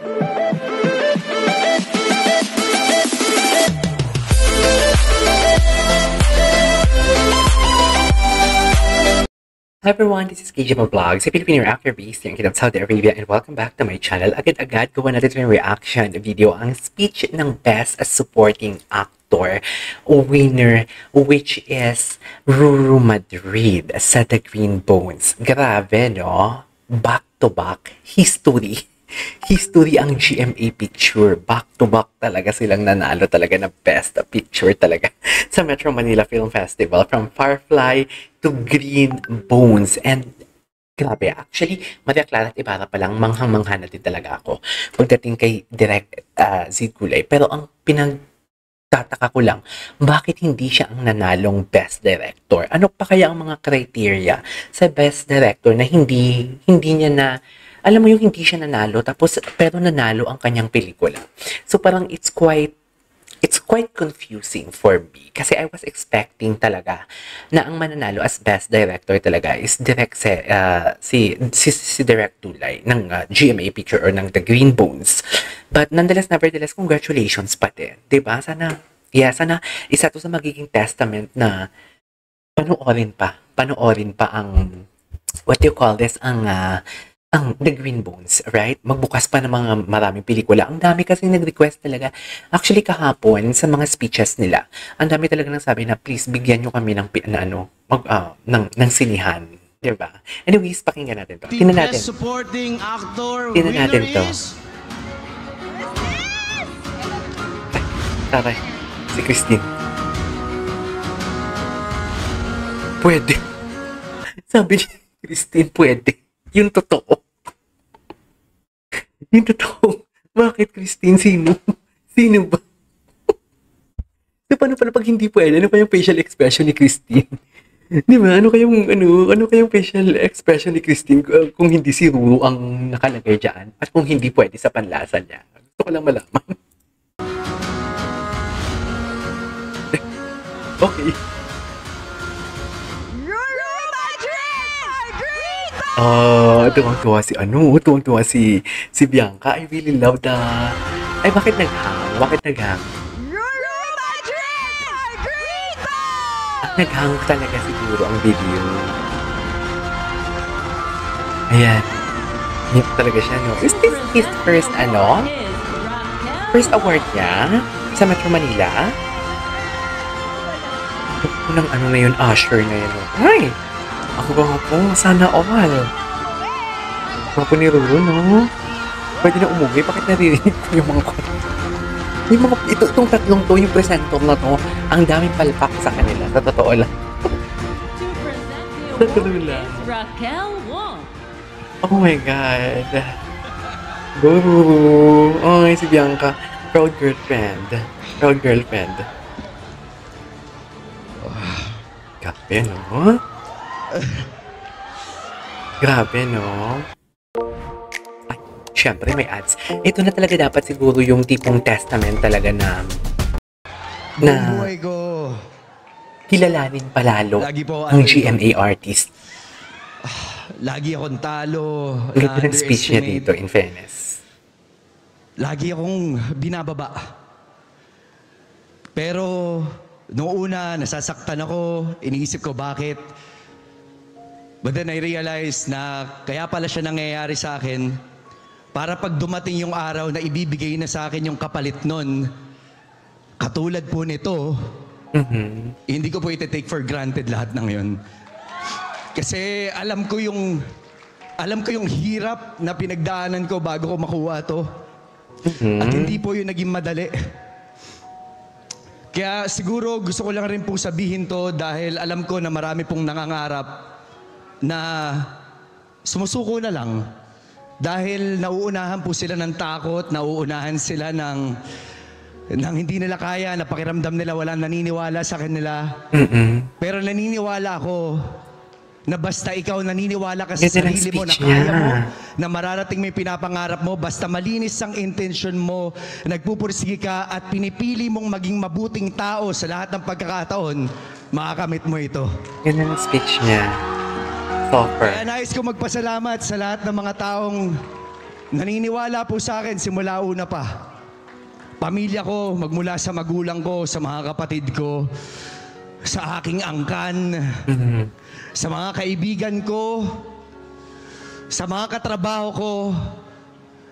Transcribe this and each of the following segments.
Hi everyone, this is KJ Vlogs, a Filipino reactor based here in Saudi Arabia, and welcome back to my channel. Agad-agad gawa natin yung reaction video, ang speech ng Best Supporting Actor winner, which is Ruru Madrid sa The Green Bones. Grabe, no? Back to back history. History ang GMA picture. Back-to-back talaga silang nanalo talaga na best picture talaga sa Metro Manila Film Festival, from Firefly to Green Bones. And grabe, actually, Maria Clara at Ibarra pa lang, manghang-mangha na din talaga ako pagdating kay Direk Zee Gulay. Pero ang pinagtataka ko lang, bakit hindi siya ang nanalong Best Director? Ano pa kaya ang mga criteria sa Best Director na hindi niya na, alam mo yung hindi siya nanalo, tapos pero nanalo ang kanyang pelikula. So parang it's quite confusing for me. Kasi I was expecting talaga na ang mananalo as Best Director talaga is Direk si Direk Tulay ng GMA Picture or ng The Green Bones. But nevertheless, congratulations pa din. Diba? Sana isa to sa magiging testament na panoorin pa ang, what do you call this, ang The Green Bones, right? Magbukas pa ng mga maraming pelikula. Ang dami kasi nag-request talaga. Actually, kahapon, sa mga speeches nila, ang dami talaga nagsabi na, please, bigyan nyo kami ng sinihan. Diba? Anyways, pakinggan natin to. Tingnan natin. Supporting actor Tingnan natin to. Taray. Si Christine. Pwede. Sabi ni Christine, pwede. Yung totoo. Yung totoo. Bakit, Christine? Sino? Sino ba? So, paano pag hindi pwede? Ano pa yung facial expression ni Christine? Di ba? Ano kayong facial expression ni Christine kung hindi si Ruru ang nakalagay dyan? At kung hindi pwede sa panlasa niya? Gusto ko lang malaman. Okay. Tuwang-tuwa si Bianca. I really love the... Ay, bakit naghang? Naghang talaga siguro ang video. Ayan. Nip talaga siya, no? Is this his first, first award niya sa Metro Manila? Unang na yun, Usher na yun. Ay! Ako ba nga po? Sana all. Mga ni Ruru, no? Pwede na umuwi. Bakit naririnig ko yung mga itong tatlong to, yung presenter na to, ang daming palpak sa kanila. Sa totoo lang. Sa totoo lang. Oh my God. Go, Ruru. Oh, si Bianca. Proud girlfriend. Grabe, no? Ay, syempre may ads. Ito na talaga dapat siguro yung tipong testament talaga na kilalanin palalo ang GMA artist. Lagi akong talo. Ang ganda ng speech niya dito, in fairness. Lagi akong binababa. Pero noong una, nasasaktan ako, iniisip ko bakit. But then I realized na kaya pala siya nangyayari sa akin para pag dumating yung araw na ibibigay na sa akin yung kapalit nun, katulad po nito, hindi ko po iti-take for granted lahat ng yun. Kasi alam ko yung hirap na pinagdaanan ko bago ko makuha to. At hindi po yung naging madali. Kaya siguro gusto ko lang rin pong sabihin to dahil alam ko na marami pong nangangarap na sumusuko na lang. Dahil nauunahan po sila ng takot, nauunahan sila ng hindi nila kaya, na pakiramdam nila walang naniniwala sa kanila. Pero naniniwala ako na basta ikaw naniniwala ka sa sarili mo na kaya mo, na mararating may pinapangarap mo, basta malinis ang intention mo, nagpupursige ka at pinipili mong maging mabuting tao sa lahat ng pagkakataon, makakamit mo ito. Yan ang speech niya. Softer. Kaya nais ko magpasalamat sa lahat ng mga taong naniniwala po sa akin simula una pa. Pamilya ko, magmula sa magulang ko, sa mga kapatid ko, sa aking angkan, sa mga kaibigan ko, sa mga katrabaho ko,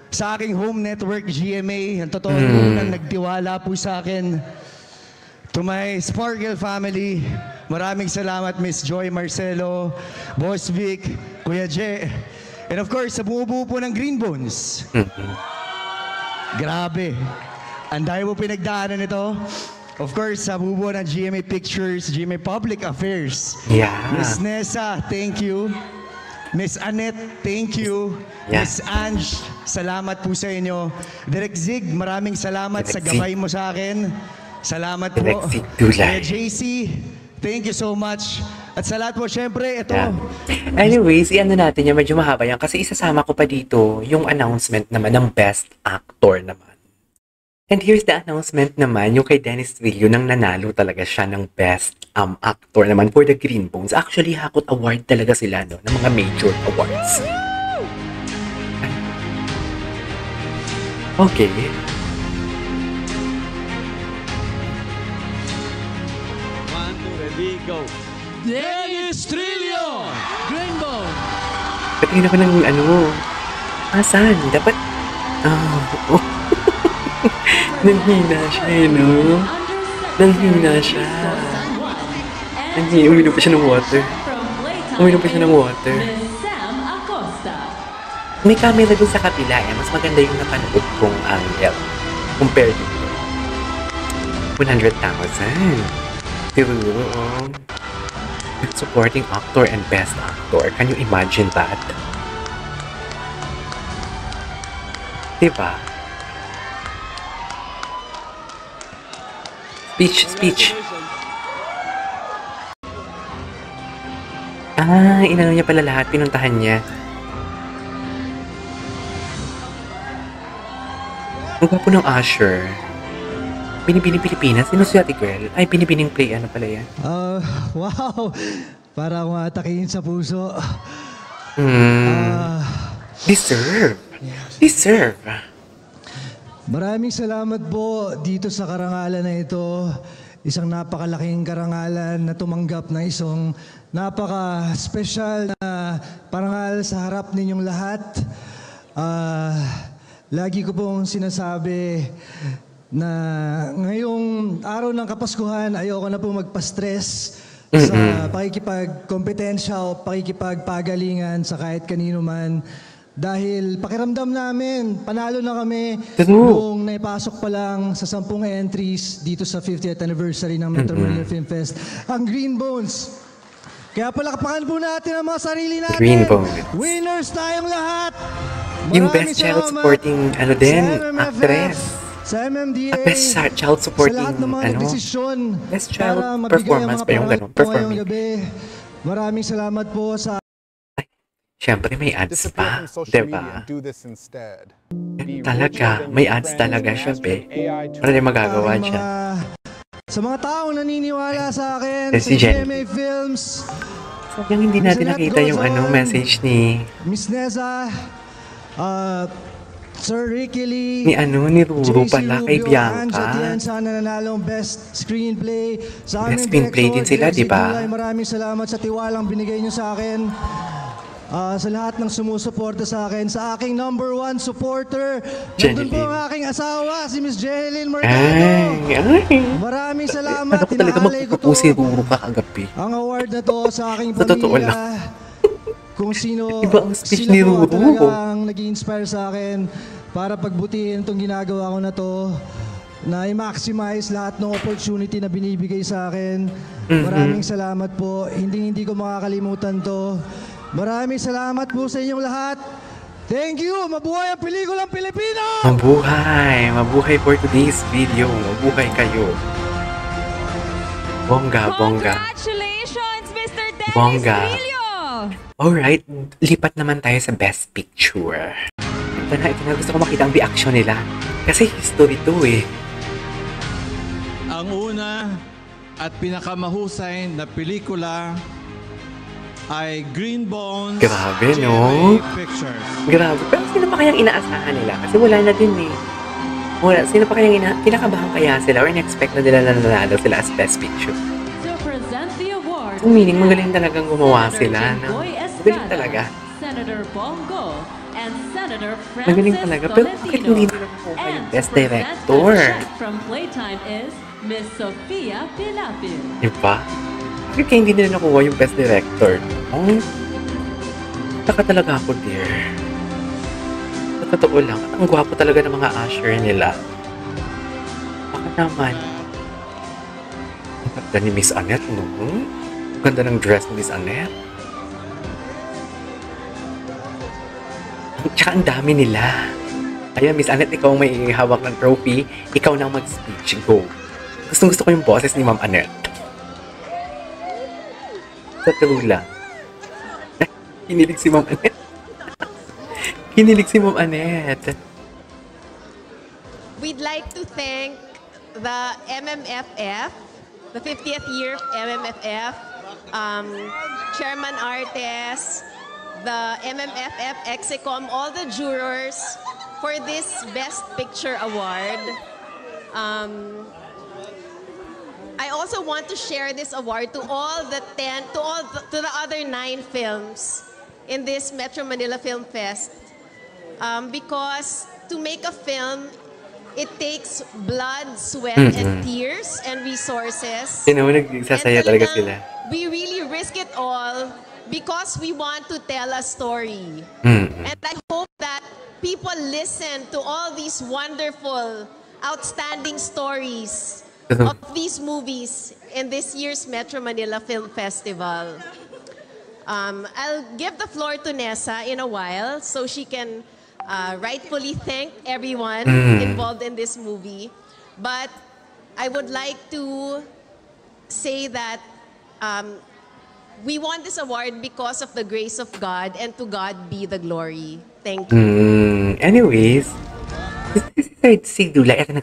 sa aking home network GMA, ang totoo nang nagtiwala po sa akin. To my Sparkle family, maraming salamat Miss Joy Marcelo, Boss Vic, Kuya Je, and of course sa buo-buo po ng Green Bones. Grabe. Ang dahil mo pinagdaanan nito. Of course, sa bubuo ng GMA Pictures, GMA Public Affairs. Yeah. Miss Nessa, thank you. Miss Annette, thank you. Yeah. Miss Ange, salamat po sa inyo. Direk Zig, maraming salamat Direk sa Zig. gabay mo sa akin. Salamat Direk po. Zig Dulay. JC, thank you so much. At sa lahat po, syempre, ito. Yeah. Anyways, i-ano natin yan, medyo mahaba yan. Kasi isasama ko pa dito yung announcement naman ng Best Actor naman. And here's the announcement naman, yung kay Dennis Trillo nang nanalo talaga siya ng Best Actor naman for the Green Bones. Actually, hakot award talaga sila, no? Ng mga major awards. Okay. One, two, ready, go. Dennis Trillo! Greenbow! Patingin ako ng ano, asan? Dapat, nanghina siya, no? Nanghina siya. Uminom pa siya ng water. Uminom pa siya ng water. May camera dun sa kapila, eh. Mas maganda yung napanood kong angle. Compared to 100,000. Pero, supporting actor and best actor. Can you imagine that? Diba? Speech. Ah, inano niya pala lahat. Pinuntahan niya. Ang gwapo ng Usher. Binibining Pilipinas. Sino si Ate Gwen? Ay, binibining play. Ano pala yan? Wow! Para akong atakihin sa puso. Deserve. Deserve. Maraming salamat po dito sa karangalan na ito. Isang napakalaking karangalan na tumanggap na isang napaka-special na parangal sa harap ninyong lahat. Lagi ko pong sinasabi na ngayong araw ng Kapaskuhan, ayoko na po magpa-stress sa pakikipagkompetensya o pakikipagpagalingan sa kahit kanino man. Dahil pakiramdam namin, panalo na kami nung naipasok pa lang sa 10 entries dito sa 50th anniversary ng Metro Manila Film Fest, ang Green Bones. Kaya palakpakan po natin ang mga sarili natin. Green Bones. Winners tayong lahat. Yung Maraming best child salamat supporting, ano din, sa MMFF, actress. sa MMDA, At best child supporting, sa lahat ng mga nagdesisyon best child para mabigay ang performance mga pa yung parangal ganun, po ngayong performing. gabi. Maraming salamat po sa Siyempre, may ads Disappear pa. from social media Diba? and do this instead. Be Talaga, richer than may your ads friends talaga and siya, ask be. your AI to Ano din magagawa aking dyan? sa mga taong naniniwala sa akin Eh, sa si Jen. GMA Films, Yung hindi natin nakita yung ano, message ni Miss Neza, Sir Ricky Lee, ni Ruru JC pala kay Rubio, Ange Bianca. Atienza na nanalong Best Screenplay. Sa Best aming Screenplay din director, sila, Direk di ba? Zigulay, maraming salamat sa tiwalang binigay niyo sa akin. Sa lahat ng sumusuporta sa akin, sa aking number 1 supporter, nandun po Jeneline. ang aking asawa, si Miss Jeneline Ay, Mercado. ay. Maraming salamat. Ano ko talaga Tinaalay ko magpupo si to. Ruru kakagabi. Ang award na to sa aking Sa totoo pamilya. lang. Kung sino, Iba ang speech sila ni po Ruru. talagang nag-inspire sa akin para pagbutihin itong ginagawa ko na to, na i-maximize lahat ng opportunity na binibigay sa akin. Maraming salamat po. Hindi ko makakalimutan to. Maraming salamat po sa inyong lahat. Thank you! Mabuhay ang pelikulang Pilipino! Mabuhay! Mabuhay for today's video. Mabuhay kayo. Bongga, bongga. Congratulations, Mr. Dennis Bongga. Trillo! Alright, lipat naman tayo sa Best Picture. Ito na. Gusto ko makita ang reaction nila. Kasi history to eh. Ang una at pinakamahusay na pelikula ay Green Bones Grabe, no? GMA Pictures. Grabe. Pero sino pa kayang inaasahan nila? Kasi wala na din eh. Wala. Sino pa kayang kinakabahan kaya sila or in-expect na nila na nanalo sila as Best Picture? To present the award, Ang meaning, magaling talagang gumawa sila. Senator No? Jinggoy Magaling Estrada, talaga. Senator Bongo, and Senator Magaling Francis talaga. Pero bakit Tolentino. hindi nila makuha yung And Best to present Director? the chef from Playtime is Miss Sofia Pilapil. Diba? Bakit kaya hindi nila nakuha yung Best Director? Oh, taka talaga ako, dear. Sa totoo lang, ang gwapo talaga ng mga usher nila. Bakit naman? Ang ganda ni Miss Annette, no? Ang ganda ng dress ni Miss Annette. Tsaka ang dami nila. Ayun, Miss Annette, ikaw ang may hawak ng trophy. Ikaw na ang mag-speech. Go. Gustong-gusto ko yung boses ni Ma'am Annette. Sa true lang. Kinilig si Ma'am Annette. Kinilig si Ma'am Annette. We'd like to thank the MMFF, the 50th year MMFF, Chairman Artes, the MMFF Execom, all the jurors for this Best Picture Award. I also want to share this award to all the to the other 9 films in this Metro Manila Film Fest. Because to make a film, it takes blood, sweat, and tears and resources. Sino mo nagsasaya And talaga talagang sila? We really risk it all because we want to tell a story. And I hope that people listen to all these wonderful, outstanding stories of these movies in this year's Metro Manila Film Festival. I'll give the floor to Nessa in a while so she can rightfully thank everyone involved in this movie. But I would like to say that we won this award because of the grace of God, and to God be the glory. Thank you. Anyways, si Sir Sig Dula, eto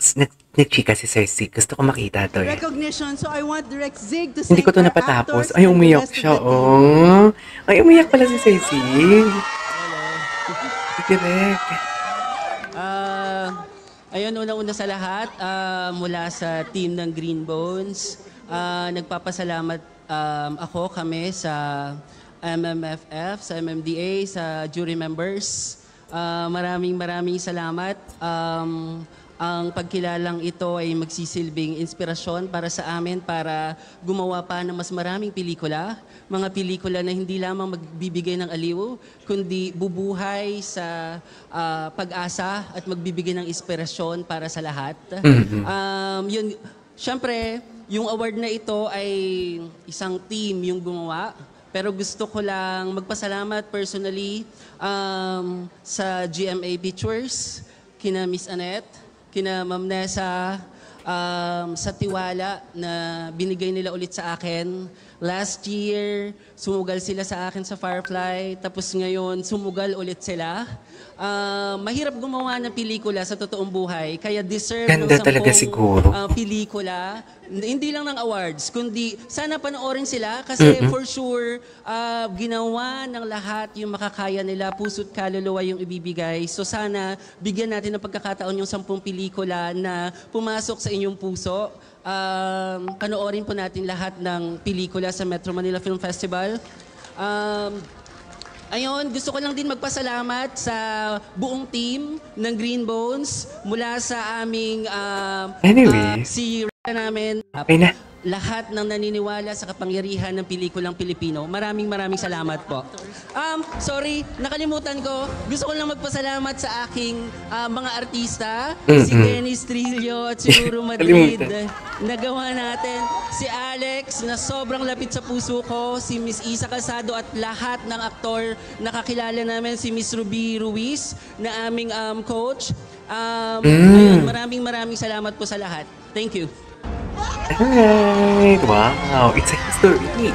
nagchika si Sir Sig. Gusto ko makita to eh. Recognition. So I want Direct Zig to Hindi ko to thank our napatapos. actors Ay, and the umiyak rest of siya, the team. oh. Ay, umiyak pala si Sir Sig. Direct. Ayun, una-una sa lahat, mula sa team ng Green Bones, nagpapasalamat kami sa MMFF, sa MMDA, sa jury members. Maraming salamat. Ang pagkilalang ito ay magsisilbing inspirasyon para sa amin para gumawa pa ng mas maraming pelikula. Mga pelikula na hindi lamang magbibigay ng aliw, kundi bubuhay sa pag-asa at magbibigay ng inspirasyon para sa lahat. Siyempre, yung award na ito ay isang team yung gumawa. Pero gusto ko lang magpasalamat personally sa GMA Pictures, kina Miss Annette, kina Ma'am Nessa, sa tiwala na binigay nila ulit sa akin. Last year, sumugal sila sa akin sa Firefly, tapos ngayon, sumugal ulit sila. Mahirap gumawa ng pelikula sa totoong buhay, kaya deserve Ganda ng talaga 10 siguro. pelikula, hindi lang ng awards, kundi sana panoorin sila kasi for sure, ginawa ng lahat yung makakaya nila, puso't kaluluwa yung ibibigay. So sana bigyan natin ng pagkakataon yung 10 pelikula na pumasok sa inyong puso. Panoorin po natin lahat ng pelikula sa Metro Manila Film Festival. Ayun, gusto ko lang din magpasalamat sa buong team ng Green Bones mula sa aming Anyways. si Rita namin. Okay na. Lahat ng naniniwala sa kapangyarihan ng pelikulang Pilipino. Maraming salamat po. Sorry, nakalimutan ko. Gusto ko lang magpasalamat sa aking mga artista. Si Dennis Trillo at siguro Madrid. Nagawa natin. Si Alex na sobrang lapit sa puso ko. Si Miss Isa Calzado at lahat ng aktor na kakilala namin. Si Miss Ruby Ruiz na aming coach. Ayun, maraming salamat po sa lahat. Thank you. Alright! Wow! It's a history!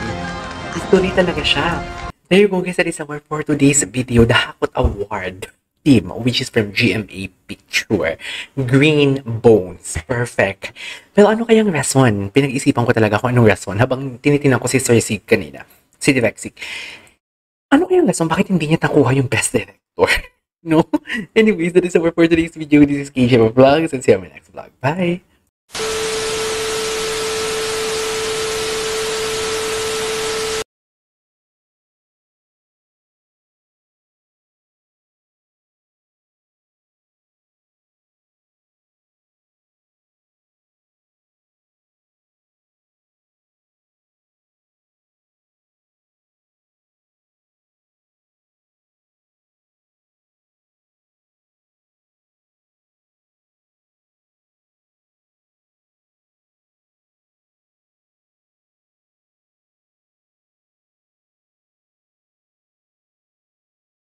History talaga siya. There you go guys, that is our for today's video, the Hakot Award team, which is from GMA Picture. Green Bones. Perfect. Pero ano kayang rason? Pinag-isipan ko talaga kung anong rason habang tinitingnan ko si Sir Sig kanina. Si Direct Sig. ano kayang lesson? Bakit hindi niya nakuha yung best director? No? Anyways, that is our for today's video. This is KJ Vlogs and see you on my next vlog. Bye!